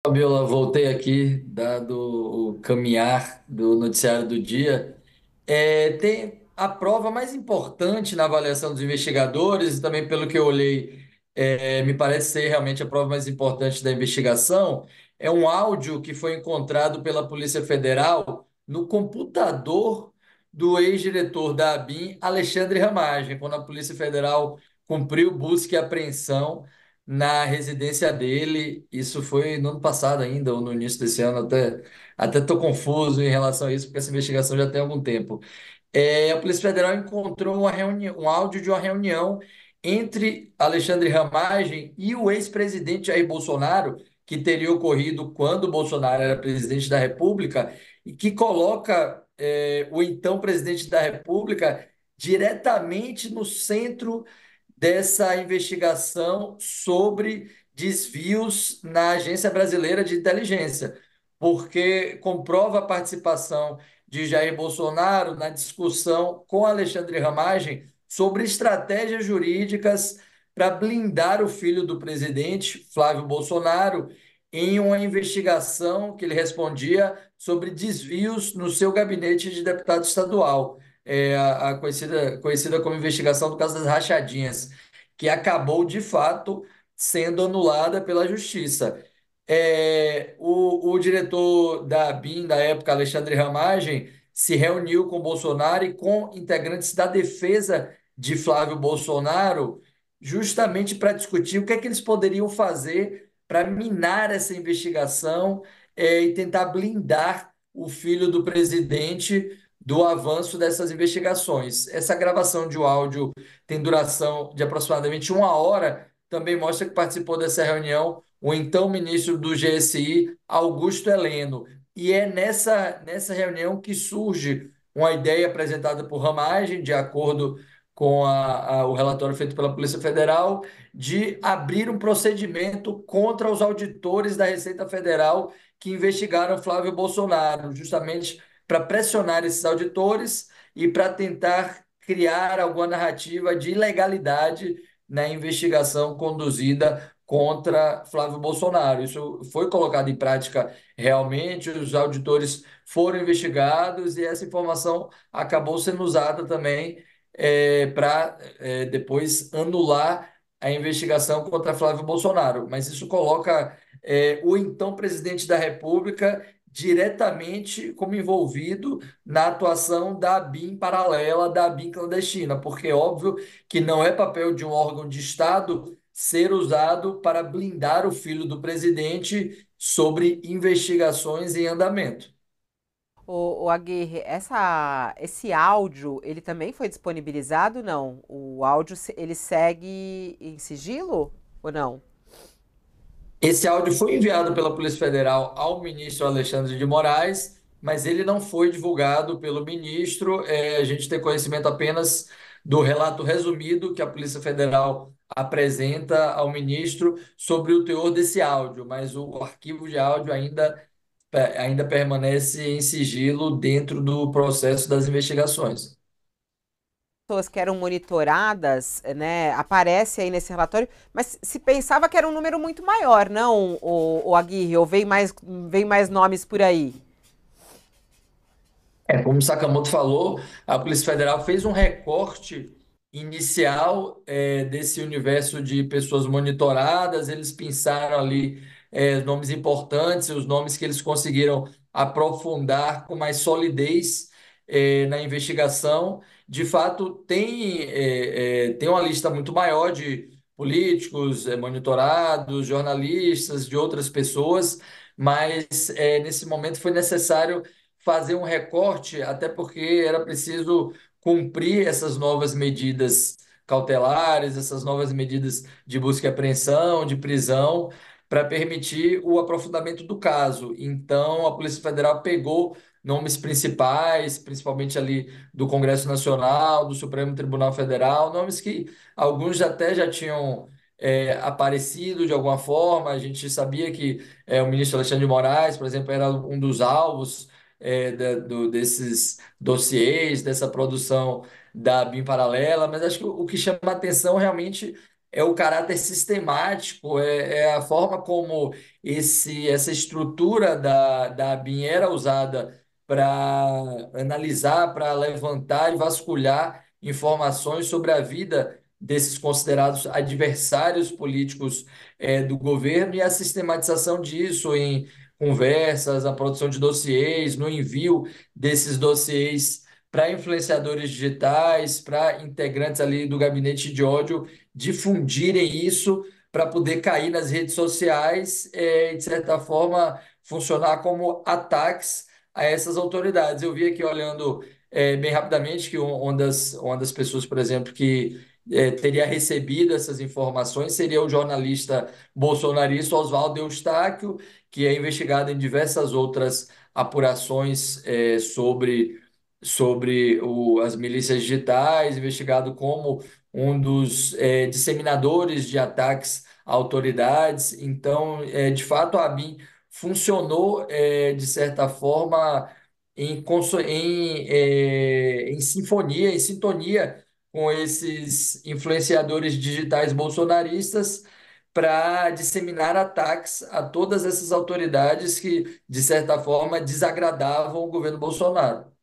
Fabiola, voltei aqui, dado o caminhar do noticiário do dia. Tem a prova mais importante na avaliação dos investigadores, e também pelo que eu olhei, me parece ser realmente a prova mais importante da investigação. É um áudio que foi encontrado pela Polícia Federal no computador do ex-diretor da ABIN, Alexandre Ramagem, quando a Polícia Federal cumpriu busca e apreensão na residência dele. Isso foi no ano passado ainda, ou no início desse ano, até estou confuso em relação a isso, porque essa investigação já tem algum tempo. A Polícia Federal encontrou uma reunião, um áudio de uma reunião entre Alexandre Ramagem e o ex-presidente Jair Bolsonaro, que teria ocorrido quando o Bolsonaro era presidente da República, e que coloca o então presidente da República diretamente no centro dessa investigação sobre desvios na Agência Brasileira de Inteligência, porque comprova a participação de Jair Bolsonaro na discussão com Alexandre Ramagem sobre estratégias jurídicas para blindar o filho do presidente, Flávio Bolsonaro, em uma investigação que ele respondia sobre desvios no seu gabinete de deputado estadual, a conhecida como investigação do caso das rachadinhas, que acabou de fato sendo anulada pela Justiça. O diretor da BIM da época, Alexandre Ramagem, se reuniu com Bolsonaro e com integrantes da defesa de Flávio Bolsonaro, justamente para discutir o que é que eles poderiam fazer para minar essa investigação, e tentar blindar o filho do presidente do avanço dessas investigações. Essa gravação de um áudio tem duração de aproximadamente uma hora, também mostra que participou dessa reunião o então ministro do GSI, Augusto Heleno. E é nessa reunião que surge uma ideia apresentada por Ramagem, de acordo com o relatório feito pela Polícia Federal, de abrir um procedimento contra os auditores da Receita Federal que investigaram Flávio Bolsonaro, justamente para pressionar esses auditores e para tentar criar alguma narrativa de ilegalidade na investigação conduzida contra Flávio Bolsonaro. Isso foi colocado em prática realmente, os auditores foram investigados e essa informação acabou sendo usada também para depois anular a investigação contra Flávio Bolsonaro. Mas isso coloca o então presidente da República diretamente como envolvido na atuação da BIM paralela, da BIM clandestina, porque é óbvio que não é papel de um órgão de Estado ser usado para blindar o filho do presidente sobre investigações em andamento. O Aguirre, esse áudio, ele também foi disponibilizado, não? O áudio, ele segue em sigilo ou não? Esse áudio foi enviado pela Polícia Federal ao ministro Alexandre de Moraes, mas ele não foi divulgado pelo ministro. A gente tem conhecimento apenas do relato resumido que a Polícia Federal apresenta ao ministro sobre o teor desse áudio, mas o arquivo de áudio ainda permanece em sigilo dentro do processo das investigações. Pessoas que eram monitoradas, né? Aparece aí nesse relatório, mas se pensava que era um número muito maior, não, o Aguirre? Ou vem mais nomes por aí? Como o Sakamoto falou, a Polícia Federal fez um recorte inicial desse universo de pessoas monitoradas. Eles pensaram ali nomes importantes, os nomes que eles conseguiram aprofundar com mais solidez na investigação. De fato, tem uma lista muito maior de políticos monitorados, jornalistas, de outras pessoas, mas nesse momento foi necessário fazer um recorte, até porque era preciso cumprir essas novas medidas cautelares, essas novas medidas de busca e apreensão, de prisão, para permitir o aprofundamento do caso. Então, a Polícia Federal pegou nomes principais, principalmente ali do Congresso Nacional, do Supremo Tribunal Federal, nomes que alguns até já tinham aparecido de alguma forma. A gente sabia que o ministro Alexandre de Moraes, por exemplo, era um dos alvos desses dossiês, dessa produção da BIM paralela, mas acho que o que chama a atenção realmente é o caráter sistemático, é a forma como essa estrutura da ABIN era usada para analisar, para levantar e vasculhar informações sobre a vida desses considerados adversários políticos do governo e a sistematização disso em conversas, a produção de dossiês, no envio desses dossiês para influenciadores digitais, para integrantes ali do gabinete de ódio difundirem isso para poder cair nas redes sociais e, de certa forma, funcionar como ataques a essas autoridades. Eu vi aqui olhando bem rapidamente que uma das pessoas, por exemplo, que teria recebido essas informações seria o jornalista bolsonarista Oswaldo Eustáquio, que é investigado em diversas outras apurações sobre as milícias digitais, investigado como um dos disseminadores de ataques a autoridades. Então, de fato, a ABIN funcionou, de certa forma, em sinfonia, em sintonia com esses influenciadores digitais bolsonaristas para disseminar ataques a todas essas autoridades que, de certa forma, desagradavam o governo Bolsonaro.